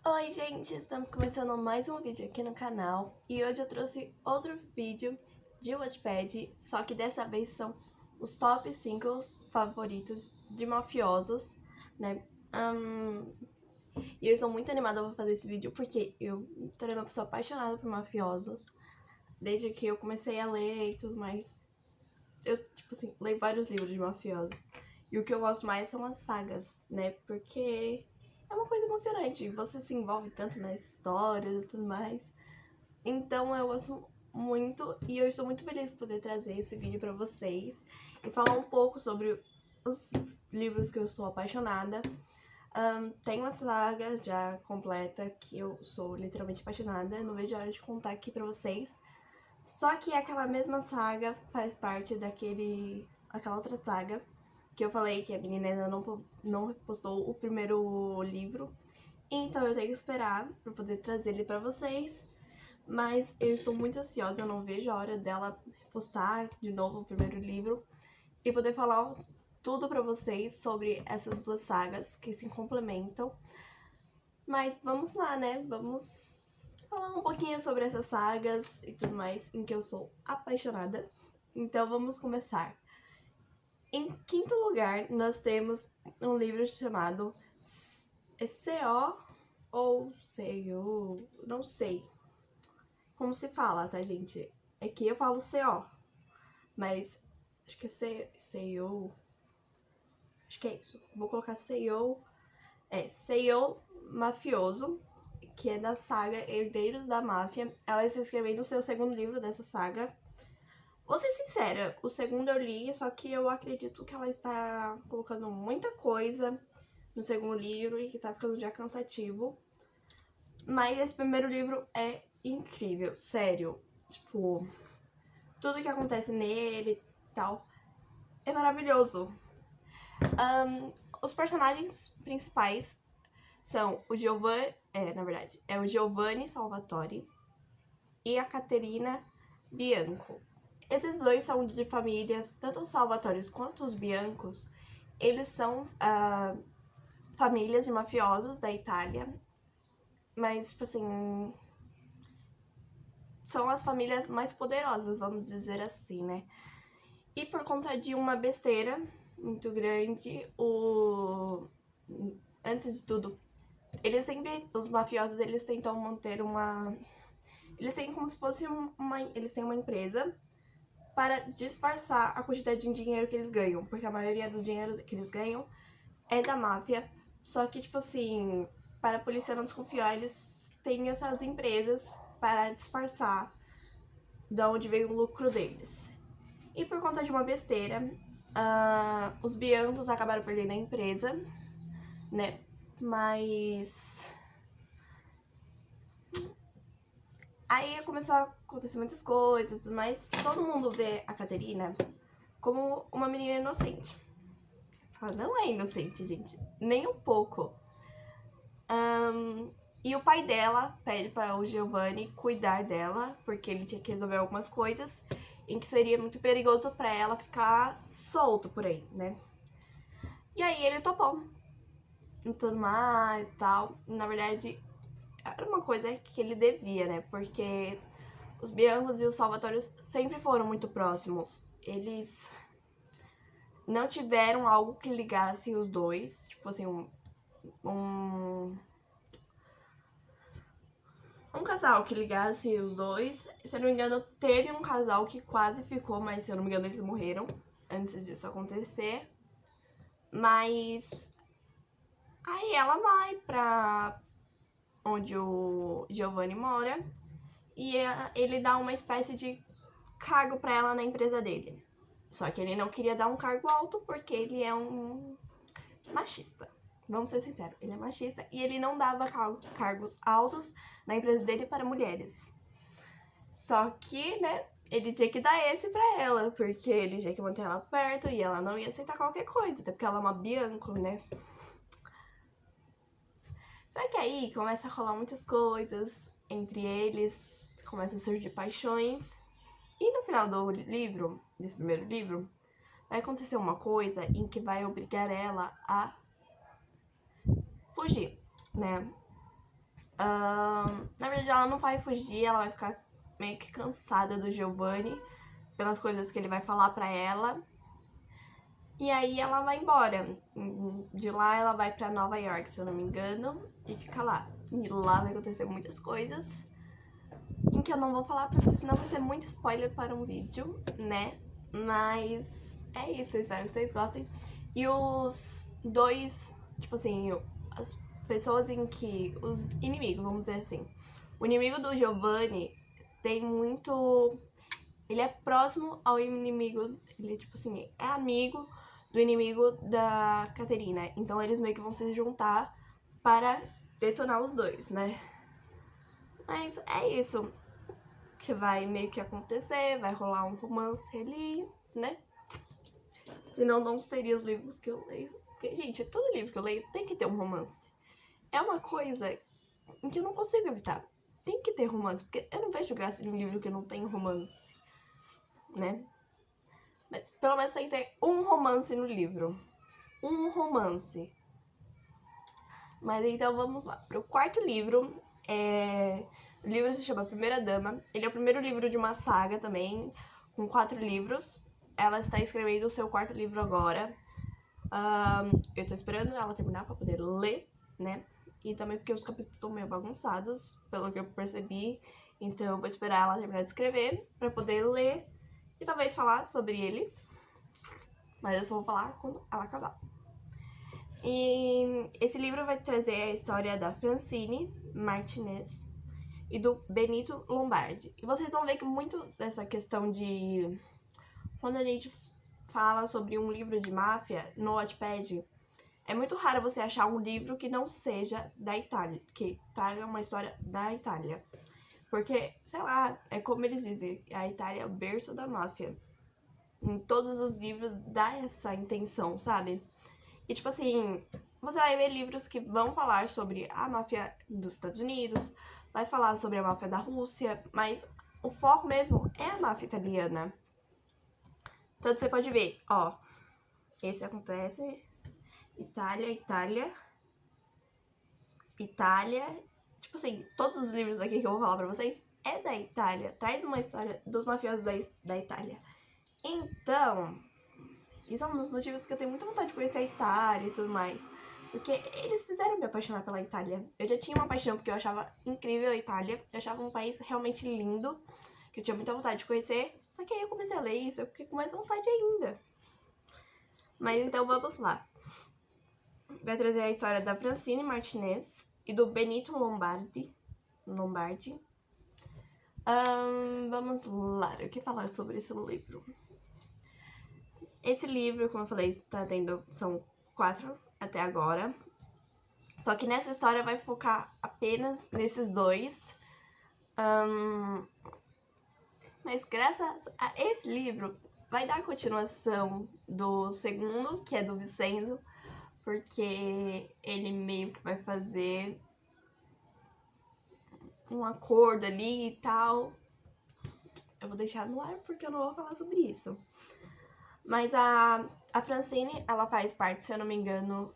Oi, gente! Estamos começando mais um vídeo aqui no canal e hoje eu trouxe outro vídeo de Wattpad, só que dessa vez são os top 5 favoritos de mafiosos, né? E eu estou muito animada pra fazer esse vídeo porque eu tornei uma pessoa apaixonada por mafiosos desde que eu comecei a ler e tudo mais. Eu, leio vários livros de mafiosos e o que eu gosto mais são as sagas, né? Porque é uma coisa emocionante, você se envolve tanto nas histórias e tudo mais. Então eu gosto muito e eu estou muito feliz por poder trazer esse vídeo pra vocês e falar um pouco sobre os livros que eu sou apaixonada. Tem uma saga já completa que eu sou literalmente apaixonada, não vejo a hora de contar aqui pra vocês. Só que aquela mesma saga faz parte aquela outra saga que eu falei que a menina ainda não postou o primeiro livro. Então eu tenho que esperar pra poder trazer ele pra vocês. Mas eu estou muito ansiosa, eu não vejo a hora dela postar de novo o primeiro livro e poder falar tudo pra vocês sobre essas duas sagas que se complementam. Mas vamos lá, né? Vamos falar um pouquinho sobre essas sagas e tudo mais em que eu sou apaixonada. Então vamos começar. Em quinto lugar, nós temos um livro chamado C.O. ou C.O. Não sei como se fala, tá, gente? É que eu falo C.O. Mas acho que é C.O. Acho que é isso. Vou colocar C.O. C.O. Mafioso, que é da saga Herdeiros da Máfia. Ela está escrevendo o seu segundo livro dessa saga. Vou ser sincera, o segundo eu li, só que eu acredito que ela está colocando muita coisa no segundo livro e que tá ficando já cansativo. Mas esse primeiro livro é incrível, sério. Tipo, tudo que acontece nele e tal é maravilhoso. Os personagens principais são o Giovanni, o Giovanni Salvatore e a Caterina Bianco. Esses dois são de famílias, tanto os Salvatórios quanto os Biancos, eles são famílias de mafiosos da Itália, mas, tipo assim, são as famílias mais poderosas, vamos dizer assim, né? E por conta de uma besteira muito grande, antes de tudo, os mafiosos, eles tentam manter eles têm como se fosse eles têm uma empresa para disfarçar a quantidade de dinheiro que eles ganham, porque a maioria do dinheiro que eles ganham é da máfia. Só que, tipo assim, para a polícia não desconfiar, eles têm essas empresas para disfarçar de onde veio o lucro deles. E por conta de uma besteira, os Biancos acabaram perdendo a empresa, né? Mas aí começou a acontecer muitas coisas e tudo mais. Todo mundo vê a Caterina como uma menina inocente. Ela não é inocente, gente. Nem um pouco. E o pai dela pede para o Giovanni cuidar dela, porque ele tinha que resolver algumas coisas em que seria muito perigoso para ela ficar solto por aí, né? E aí ele topou. E tudo mais e tal. Na verdade, era uma coisa que ele devia, né? Porque os Biancos e os Salvatórios sempre foram muito próximos. Eles não tiveram algo que ligasse os dois. Tipo assim, um casal que ligasse os dois. Se eu não me engano, teve um casal que quase ficou, mas se eu não me engano, eles morreram antes disso acontecer. Mas aí ela vai pra onde o Giovanni mora e ele dá uma espécie de cargo pra ela na empresa dele. Só que ele não queria dar um cargo alto porque ele é um machista. Vamos ser sinceros, ele é machista e ele não dava cargos altos na empresa dele para mulheres. Só que, né, ele tinha que dar esse pra ela, porque ele tinha que manter ela perto e ela não ia aceitar qualquer coisa, até porque ela é uma Bianco, né? Só que aí começa a rolar muitas coisas entre eles, começam a surgir paixões. E no final do livro, desse primeiro livro, vai acontecer uma coisa em que vai obrigar ela a fugir, né? Na verdade, ela não vai fugir, ela vai ficar meio que cansada do Giovanni pelas coisas que ele vai falar pra ela. E aí ela vai embora. De lá ela vai pra Nova York, se eu não me engano, e fica lá. E lá vai acontecer muitas coisas em que eu não vou falar, porque senão vai ser muito spoiler para um vídeo, né? Mas é isso, eu espero que vocês gostem. E os dois, tipo assim, as pessoas em que... Os inimigos, vamos dizer assim. O inimigo do Giovanni tem muito... Ele é próximo ao inimigo... Ele, tipo assim, é amigo do inimigo da Caterina. Então eles meio que vão se juntar para detonar os dois, né? Mas é isso que vai meio que acontecer, vai rolar um romance ali, né? Senão não seria os livros que eu leio. Porque, gente, todo livro que eu leio tem que ter um romance. É uma coisa em que eu não consigo evitar. Tem que ter romance, porque eu não vejo graça em um livro que não tem romance, né? Mas pelo menos tem que ter um romance no livro. Um romance. Mas então vamos lá. Pro quarto livro, o livro se chama Primeira Dama. Ele é o primeiro livro de uma saga também, com 4 livros. Ela está escrevendo o seu quarto livro agora. Eu tô esperando ela terminar pra poder ler, né? E também porque os capítulos estão meio bagunçados, pelo que eu percebi. Então eu vou esperar ela terminar de escrever pra poder ler e talvez falar sobre ele. Mas eu só vou falar quando ela acabar. E esse livro vai trazer a história da Francine Martinez e do Benito Lombardi. E vocês vão ver que muito dessa questão de... Quando a gente fala sobre um livro de máfia no Wattpad, é muito raro você achar um livro que não seja da Itália, que traga uma história da Itália. Porque, sei lá, é como eles dizem, a Itália é o berço da máfia. Em todos os livros dá essa intenção, sabe? E tipo assim, você vai ver livros que vão falar sobre a máfia dos Estados Unidos, vai falar sobre a máfia da Rússia, mas o foco mesmo é a máfia italiana. Então você pode ver, ó, esse acontece, Itália, tipo assim, todos os livros aqui que eu vou falar pra vocês é da Itália, traz uma história dos mafiosos da Itália. Então, isso é um dos motivos que eu tenho muita vontade de conhecer a Itália e tudo mais. Porque eles fizeram me apaixonar pela Itália. Eu já tinha uma paixão porque eu achava incrível a Itália. Eu achava um país realmente lindo, que eu tinha muita vontade de conhecer. Só que aí eu comecei a ler isso, eu fiquei com mais vontade ainda. Mas então vamos lá. Vai trazer a história da Francine Martinez e do Benito Lombardi. Vamos lá, o que falar sobre esse livro? Esse livro, como eu falei, são 4 até agora. Só que nessa história vai focar apenas nesses 2. Mas graças a esse livro, vai dar continuação do segundo, que é do Vincenzo, porque ele meio que vai fazer um acordo ali e tal. Eu vou deixar no ar porque eu não vou falar sobre isso. Mas a Francine, ela faz parte, se eu não me engano,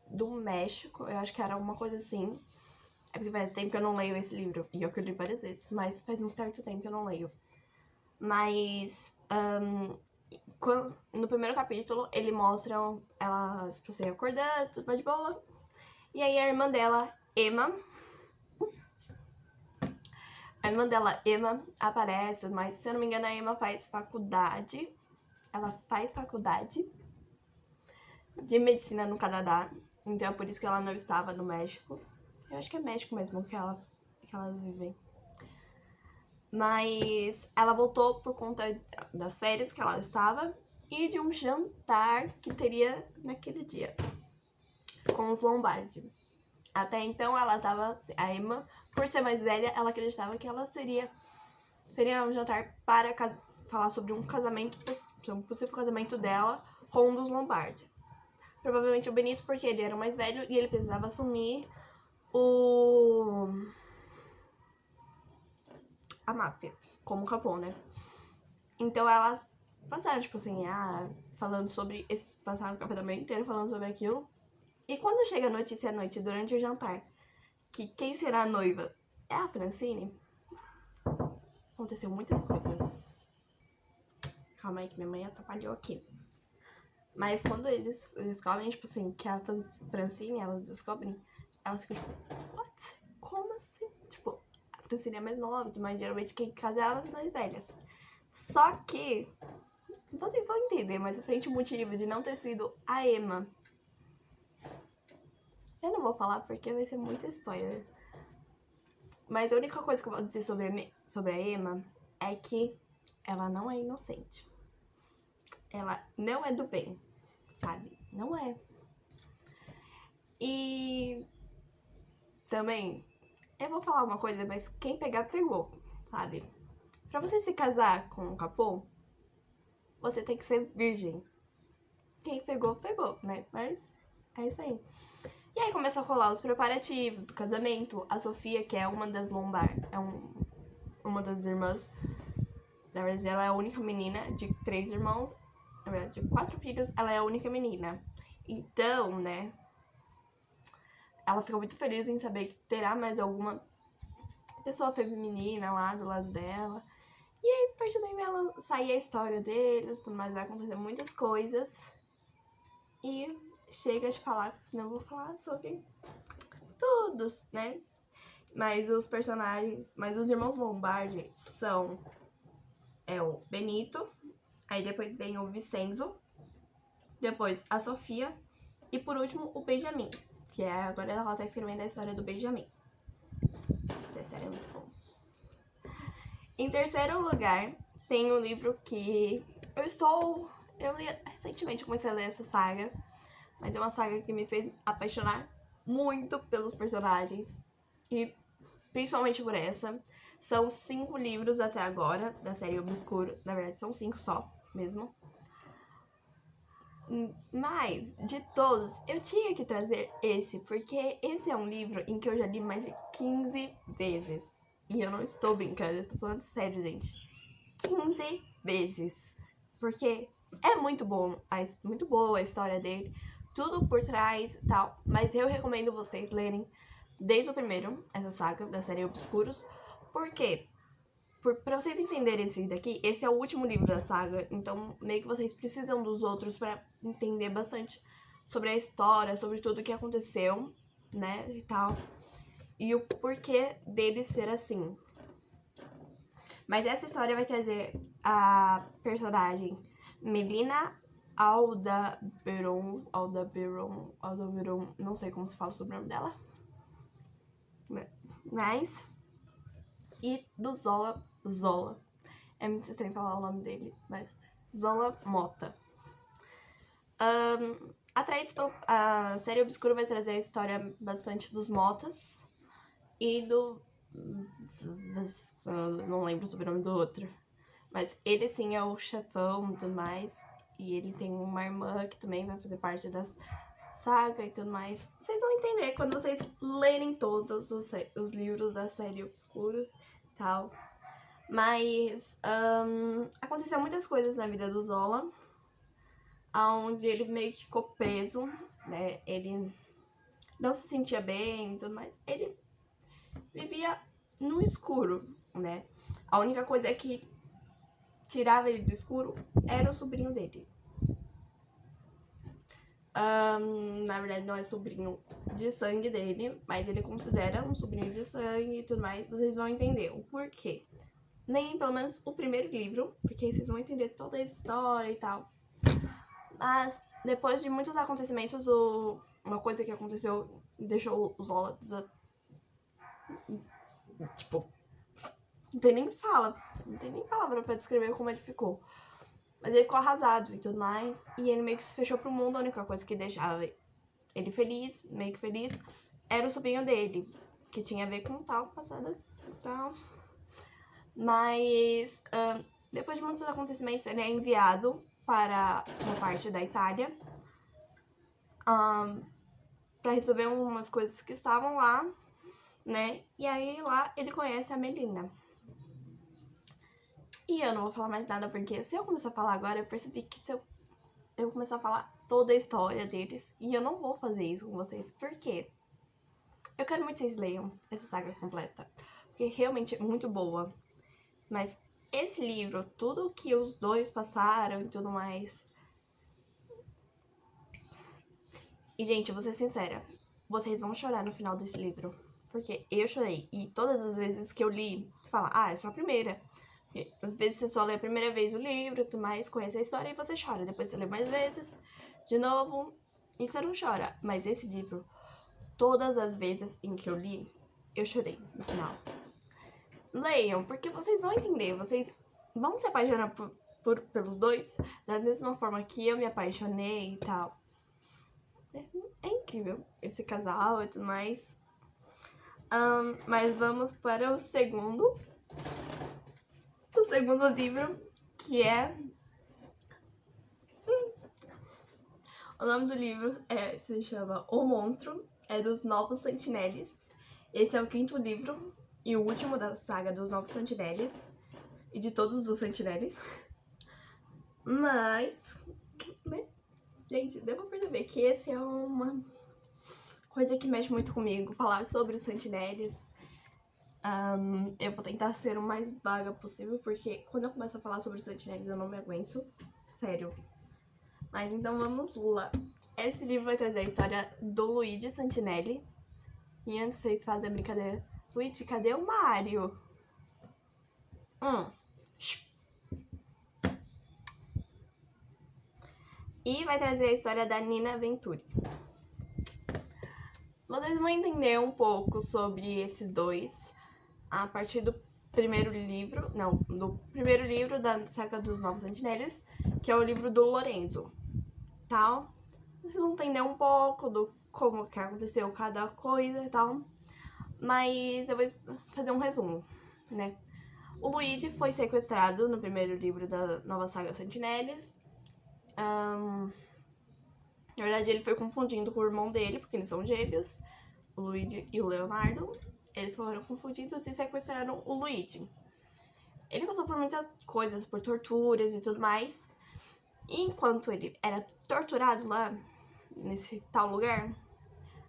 do México. Eu acho que era uma coisa assim. É porque faz tempo que eu não leio esse livro. E eu que li várias vezes. Mas faz um certo tempo que eu não leio. Mas no primeiro capítulo, ele mostra ela, tipo assim, acordando, tudo de boa. E aí a irmã dela, Emma, aparece, mas se eu não me engano, a Emma faz faculdade. Ela faz faculdade de medicina no Canadá. Então é por isso que ela não estava no México. Eu acho que é México mesmo que elas vivem. Mas ela voltou por conta das férias que ela estava e de um jantar que teria naquele dia com os Lombardi. Até então ela tava... A Emma, por ser mais velha, ela acreditava que ela seria um jantar para falar sobre um possível casamento dela com um dos Lombardi. Provavelmente o Benito, porque ele era o mais velho e ele precisava assumir a máfia, como Capone, né? Então elas passaram, tipo assim, falando sobre passaram o café da manhã inteiro falando sobre aquilo. E quando chega a notícia à noite, durante o jantar, que quem será a noiva é a Francine, aconteceu muitas coisas. Calma aí que minha mãe atrapalhou aqui. Mas quando eles descobrem, tipo assim, que a Francine, elas descobrem, elas ficam tipo, what? Como assim? Tipo, a Francine é mais nova, mas geralmente quem casava as mais velhas. Só que, vocês vão entender mais pra frente o motivo de não ter sido a Emma. Eu não vou falar porque vai ser muito spoiler. Mas a única coisa que eu vou dizer sobre a Emma é que ela não é inocente. Ela não é do bem, sabe? Não é. E também, eu vou falar uma coisa, mas quem pegar, pegou, sabe? Pra você se casar com um capô, você tem que ser virgem. Quem pegou, pegou, né? Mas é isso aí. E aí começa a rolar os preparativos do casamento. A Sofia, que é uma das Lombar, uma das irmãs. Na verdade, ela é a única menina de 3 irmãos. Na verdade, de 4 filhos, ela é a única menina. Então, né, ela fica muito feliz em saber que terá mais alguma pessoa feminina lá do lado dela. E aí, a partir daí, ela sai a história deles, tudo mais, vai acontecer muitas coisas. E chega de falar, senão eu vou falar sobre todos, né? Mas os personagens, mas os irmãos Lombardi são o Benito, aí depois vem o Vincenzo, depois a Sofia e por último o Benjamin, que agora ela tá escrevendo a história do Benjamin. Essa série é muito bom. Em terceiro lugar, tem um livro que eu li recentemente, comecei a ler essa saga, mas é uma saga que me fez apaixonar muito pelos personagens e principalmente por essa. São 5 livros até agora da série Obscuro, na verdade são 5 só mesmo. Mas, de todos, eu tinha que trazer esse, porque esse é um livro em que eu já li mais de 15 vezes. E eu não estou brincando, eu estou falando sério, gente. 15 vezes. Porque é muito bom, muito boa a história dele, tudo por trás e tal. Mas eu recomendo vocês lerem desde o primeiro, essa saga da série Obscuros. Por quê? Pra vocês entenderem esse daqui, esse é o último livro da saga, então meio que vocês precisam dos outros pra entender bastante sobre a história, sobre tudo o que aconteceu, né, e tal, e o porquê dele ser assim. Mas essa história vai trazer a personagem Melina Aldebaran, não sei como se fala o sobrenome dela, mas... E do Zola, é muito estranho falar o nome dele, mas Zola Mota. Atraídos a série Obscura vai trazer a história bastante dos Motas e do... não lembro sobre o nome do outro. Mas ele sim é o chefão e tudo mais. E ele tem uma irmã que também vai fazer parte da saga e tudo mais. Vocês vão entender quando vocês lerem todos os livros da série Obscura e tal. Mas aconteceu muitas coisas na vida do Zola, onde ele meio que ficou preso, né? Ele não se sentia bem e tudo mais. Ele vivia no escuro, né? A única coisa que tirava ele do escuro era o sobrinho dele. Na verdade, não é sobrinho de sangue dele, mas ele considera um sobrinho de sangue e tudo mais. Vocês vão entender o porquê. Nem pelo menos o primeiro livro, porque aí vocês vão entender toda a história e tal. Mas depois de muitos acontecimentos, uma coisa que aconteceu deixou o Zola tipo, não tem nem palavra pra descrever como ele ficou. Mas ele ficou arrasado e tudo mais. E ele meio que se fechou pro mundo. A única coisa que deixava ele feliz, meio que feliz, era o sobrinho dele, que tinha a ver com tal passado e tal. Mas depois de muitos acontecimentos, ele é enviado para uma parte da Itália para resolver umas coisas que estavam lá, né? E aí lá ele conhece a Melina. E eu não vou falar mais nada, porque se eu começar a falar agora, eu percebi que se eu começar a falar toda a história deles, e eu não vou fazer isso com vocês. Por quê? Eu quero muito que vocês leiam essa saga completa, porque realmente é muito boa. Mas esse livro, tudo que os dois passaram e tudo mais... E, gente, vou ser sincera, vocês vão chorar no final desse livro. Porque eu chorei. E todas as vezes que eu li, você fala, é só a primeira. Porque, às vezes você só lê a primeira vez o livro, tudo mais, conhece a história e você chora. Depois você lê mais vezes, de novo, e você não chora. Mas esse livro, todas as vezes em que eu li, eu chorei no final. Leiam, porque vocês vão entender, vocês vão se apaixonar pelos dois, da mesma forma que eu me apaixonei e tal. É incrível esse casal e tudo mais. Mas vamos para o segundo livro, que é... O nome do livro se chama O Monstro, é dos Novos Sentineles. Esse é o 5º livro e o último da saga dos Novos Sentineles e de todos os Sentineles. Mas, né? Gente, devo perceber que esse é uma coisa que mexe muito comigo, falar sobre os Sentineles. Eu vou tentar ser o mais vaga possível, porque quando eu começo a falar sobre os Sentineles eu não me aguento, sério. Mas então vamos lá. Esse livro vai trazer a história do Luigi Santinelli. E antes vocês fazem a brincadeira, Luigi, cadê o Mario? E vai trazer a história da Nina Venturi. Vocês vão entender um pouco sobre esses dois a partir do primeiro livro da saga dos Novos Sentineles, que é o livro do Lorenzo, tal. Vocês vão entender um pouco do como que aconteceu cada coisa e tal, mas eu vou fazer um resumo, né? O Luigi foi sequestrado no primeiro livro da nova saga Sentineles. Na verdade, ele foi confundindo com o irmão dele, porque eles são gêmeos, o Luigi e o Leonardo. Eles foram confundidos e sequestraram o Luigi. Ele passou por muitas coisas, por torturas e tudo mais. E enquanto ele era torturado lá, nesse tal lugar,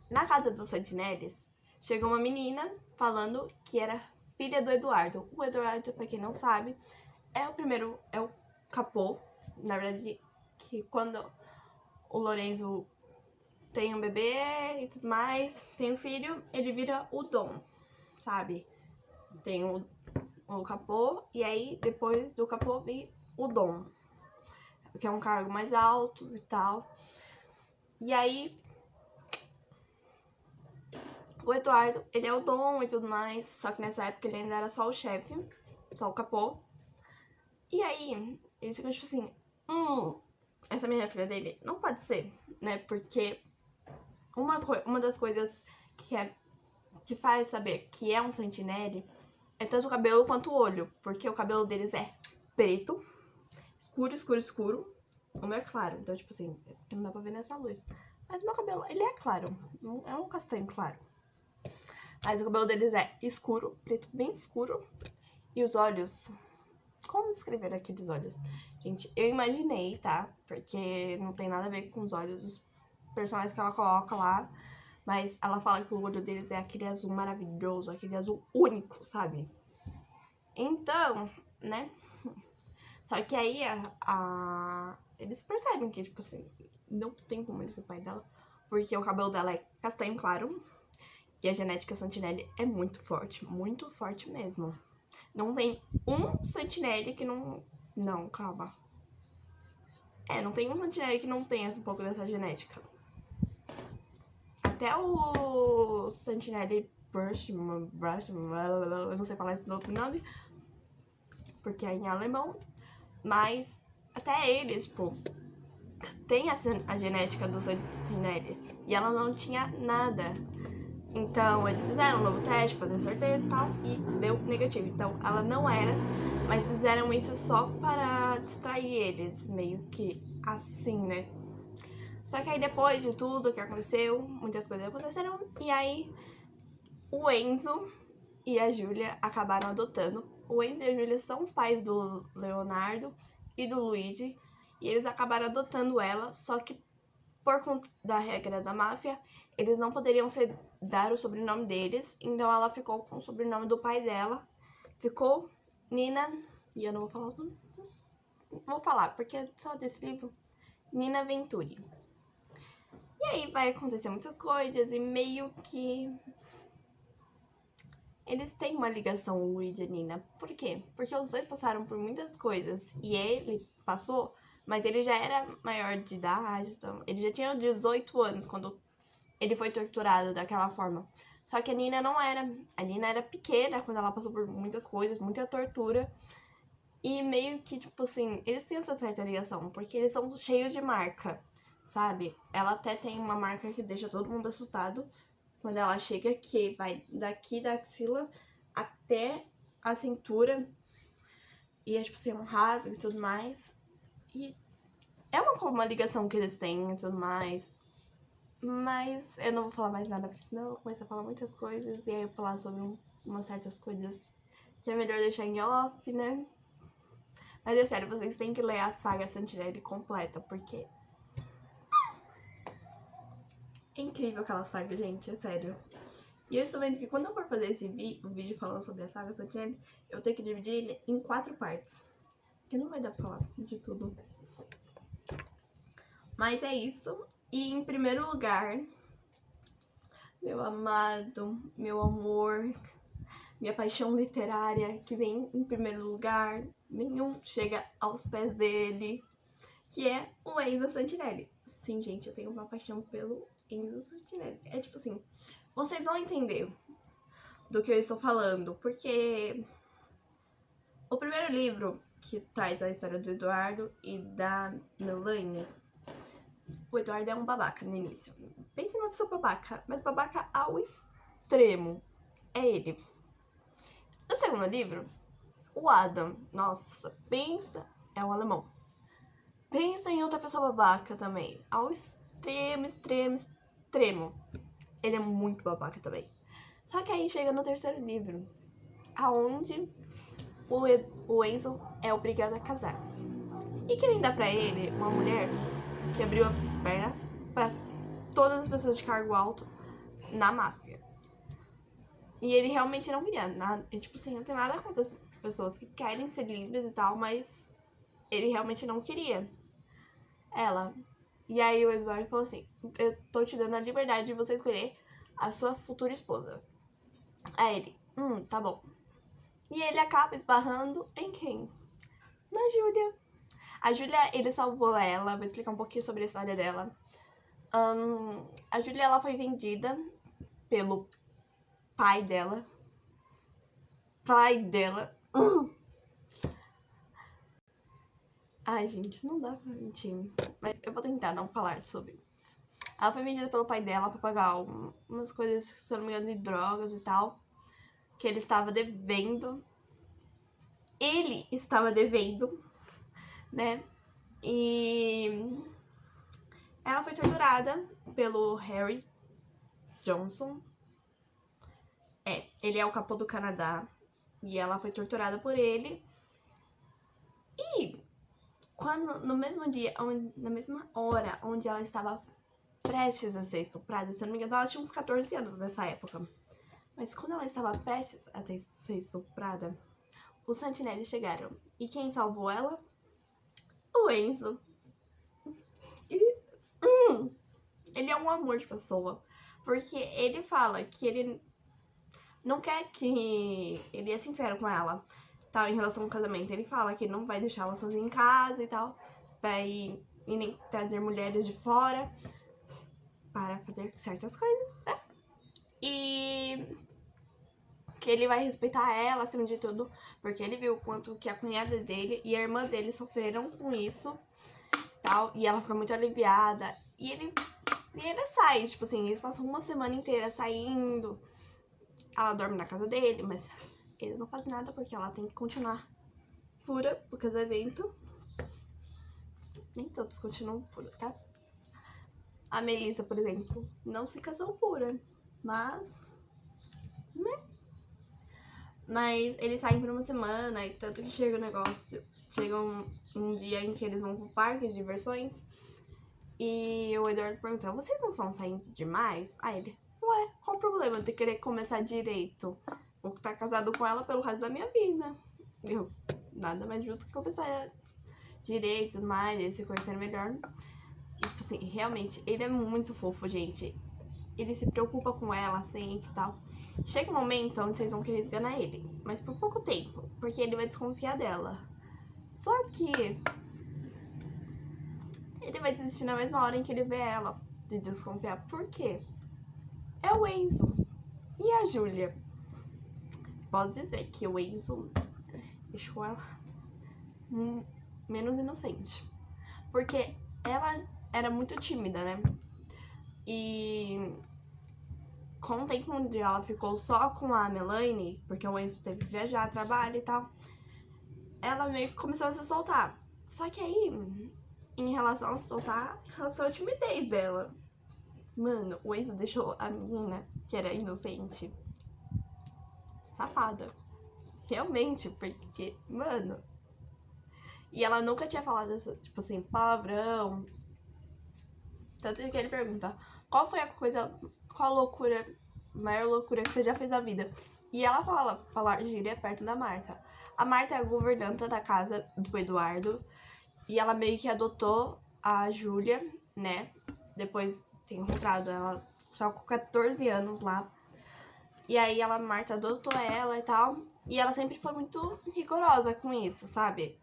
na casa dos Sentineles, chegou uma menina falando que era filha do Eduardo. O Eduardo, pra quem não sabe, é o capô. Na verdade, que quando o Lorenzo tem um bebê e tudo mais, tem um filho, ele vira o Dom, sabe? Tem o capô, e aí depois do capô vem o Dom, que é um cargo mais alto e tal. E aí o Eduardo, ele é o Dom e tudo mais, só que nessa época ele ainda era só o chefe, só o capô. E aí eles ficam tipo assim, essa menina é filha dele? Não pode ser, né? Porque uma das coisas que faz saber que é um sentinelle é tanto o cabelo quanto o olho, porque o cabelo deles é preto, escuro, escuro, escuro. O meu é claro, então tipo assim, não dá pra ver nessa luz. Mas o meu cabelo, ele é claro, é um castanho claro. Mas o cabelo deles é escuro, preto bem escuro. E os olhos... Como descrever aqueles olhos? Gente, eu imaginei, tá? Porque não tem nada a ver com os olhos dos personagens que ela coloca lá. Mas ela fala que o olho deles é aquele azul maravilhoso, aquele azul único, sabe? Então, né? Só que aí eles percebem que, tipo assim, não tem como ele ser pai dela. Porque o cabelo dela é castanho claro. E a genética Santinelli é muito forte mesmo. Não tem um Santinelli que não... Não, calma. Não tem um Santinelli que não tenha um pouco dessa genética. Até o Santinelli Brush, eu não sei falar esse outro nome, porque é em alemão. Mas até eles, tipo, tem a genética do Santinelli. E ela não tinha nada. Então, eles fizeram um novo teste pra ter certeza e tal, e deu negativo. Então, ela não era, mas fizeram isso só para distrair eles, meio que assim, né? Só que aí, depois de tudo que aconteceu, muitas coisas aconteceram, e aí o Enzo e a Júlia acabaram adotando. O Enzo e a Júlia são os pais do Leonardo e do Luigi, e eles acabaram adotando ela, só que por conta da regra da máfia, eles não poderiam ser dar o sobrenome deles, então ela ficou com o sobrenome do pai dela. Ficou Nina, e eu não vou falar os nomes, vou falar, porque é só desse livro, Nina Venturi. E aí vai acontecer muitas coisas, e meio que eles têm uma ligação, o Luigi e a Nina. Por quê? Porque os dois passaram por muitas coisas, e ele passou, mas ele já era maior de idade, então, ele já tinha 18 anos quando ele foi torturado daquela forma. Só que a Nina não era. A Nina era pequena quando ela passou por muitas coisas, muita tortura. E meio que, tipo assim, eles têm essa certa ligação, porque eles são cheios de marca, sabe? Ela até tem uma marca que deixa todo mundo assustado quando ela chega, que vai daqui da axila até a cintura. E é, tipo assim, um rasgo e tudo mais. E é uma ligação que eles têm e tudo mais. Mas eu não vou falar mais nada, porque senão eu começo a falar muitas coisas. E aí eu vou falar sobre umas certas coisas que é melhor deixar em off, né? Mas é sério, vocês têm que ler a saga Santinelli completa, porque é incrível aquela saga, gente, é sério. E eu estou vendo que quando eu for fazer esse vídeo falando sobre a saga Santinelli, eu tenho que dividir ele em 4 partes. Porque não vai dar pra falar de tudo. Mas é isso. E em primeiro lugar, meu amado, meu amor, minha paixão literária, que vem em primeiro lugar, nenhum chega aos pés dele, que é o Enzo Santinelli. Sim, gente, eu tenho uma paixão pelo Enzo Santinelli. É tipo assim, vocês vão entender do que eu estou falando, porque o primeiro livro que traz a história do Eduardo e da Melania, o Eduardo é um babaca no início. Pensa numa pessoa babaca, mas babaca ao extremo. É ele. No segundo livro, o Adam, nossa, pensa, é um alemão. Pensa em outra pessoa babaca também, ao extremo, extremo, extremo. Ele é muito babaca também. Só que aí chega no terceiro livro, aonde o Enzo é obrigado a casar. E querem dar pra ele uma mulher que abriu a perna pra todas as pessoas de cargo alto na máfia. E ele realmente não queria nada. E, tipo assim, não tem nada contra as pessoas que querem ser livres e tal, mas ele realmente não queria ela. E aí o Eduardo falou assim: eu tô te dando a liberdade de você escolher a sua futura esposa. Aí ele, tá bom. E ele acaba esbarrando em quem? Na Júlia. A Júlia, ele salvou ela. Vou explicar um pouquinho sobre a história dela. A Júlia, ela foi vendida pelo pai dela. Ai, gente, não dá pra mentir. Mas eu vou tentar não falar sobre isso. Ela foi vendida pelo pai dela pra pagar umas coisas, se eu não me engano, de drogas e tal. Que ele estava devendo. Ele estava devendo, né? E ela foi torturada pelo Harry Johnson. Ele é o capô do Canadá. E ela foi torturada por ele. E quando, no mesmo dia, na mesma hora onde ela estava prestes a ser estuprada, se eu não me engano, ela tinha uns 14 anos nessa época. Mas quando ela estava prestes a ser estuprada, os Santinelli chegaram. E quem salvou ela? O Enzo. Ele é um amor de pessoa. Porque ele fala que ele não quer que... Ele é sincero com ela, tal, em relação ao casamento. Ele fala que não vai deixar ela sozinha em casa e tal, pra ir e nem trazer mulheres de fora para fazer certas coisas, né? E que ele vai respeitar ela acima de tudo, porque ele viu o quanto que a cunhada dele e a irmã dele sofreram com isso, tal, e ela fica muito aliviada. E ele sai, tipo assim, eles passam uma semana inteira saindo. Ela dorme na casa dele, mas eles não fazem nada porque ela tem que continuar pura o casamento. Nem todos continuam pura, tá? A Melissa, por exemplo, não se casou pura, mas... né? Mas eles saem por uma semana, e tanto que chega o negócio... Chega um dia em que eles vão pro parque de diversões, e o Eduardo pergunta: vocês não estão saindo demais? Aí ele: ué, qual problema de querer começar direito? Vou estar casado com ela pelo resto da minha vida. Eu, nada mais justo que começar direito e tudo mais, eles se conhecerem melhor. E, tipo assim, realmente, ele é muito fofo, gente. Ele se preocupa com ela sempre e tal. Chega um momento onde vocês vão querer esganar ele, mas por pouco tempo, porque ele vai desconfiar dela. Só que ele vai desistir na mesma hora em que ele vê ela de desconfiar. Por quê? É o Enzo e a Júlia. Posso dizer que o Enzo deixou ela menos inocente. Porque ela era muito tímida, né? E com o tempo onde ela ficou só com a Melanie, porque o Enzo teve que viajar, trabalho e tal, ela meio que começou a se soltar. Só que aí, em relação a se soltar, em relação à timidez dela. Mano, o Enzo deixou a menina, que era inocente, safada. Realmente, porque, mano... E ela nunca tinha falado, tipo assim, palavrão. Tanto que ele pergunta, qual foi a coisa, qual a loucura, maior loucura que você já fez na vida? E ela falar gíria perto da Marta. A Marta é a governanta da casa do Eduardo. E ela meio que adotou a Júlia, né? Depois de ter encontrado ela só com 14 anos lá. E aí a Marta adotou ela e tal. E ela sempre foi muito rigorosa com isso, sabe?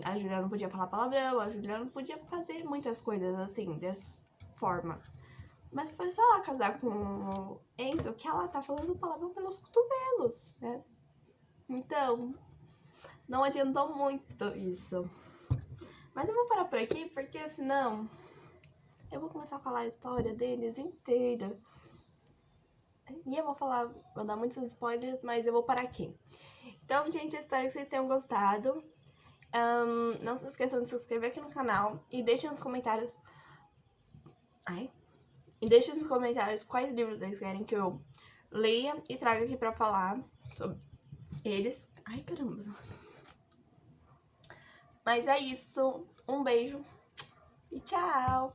A Júlia não podia falar palavrão, a Júlia não podia fazer muitas coisas assim, dessa forma. Mas foi só ela casar com o Enzo que ela tá falando palavrão pelos cotovelos, né? Então, não adiantou muito isso. Mas eu vou parar por aqui, porque senão eu vou começar a falar a história deles inteira. E eu vou dar muitos spoilers, mas eu vou parar aqui. Então, gente, eu espero que vocês tenham gostado. Não se esqueçam de se inscrever aqui no canal e deixem nos comentários... E deixem nos comentários quais livros vocês querem que eu leia e traga aqui pra falar sobre eles. Ai, caramba. Mas é isso. Um beijo e tchau!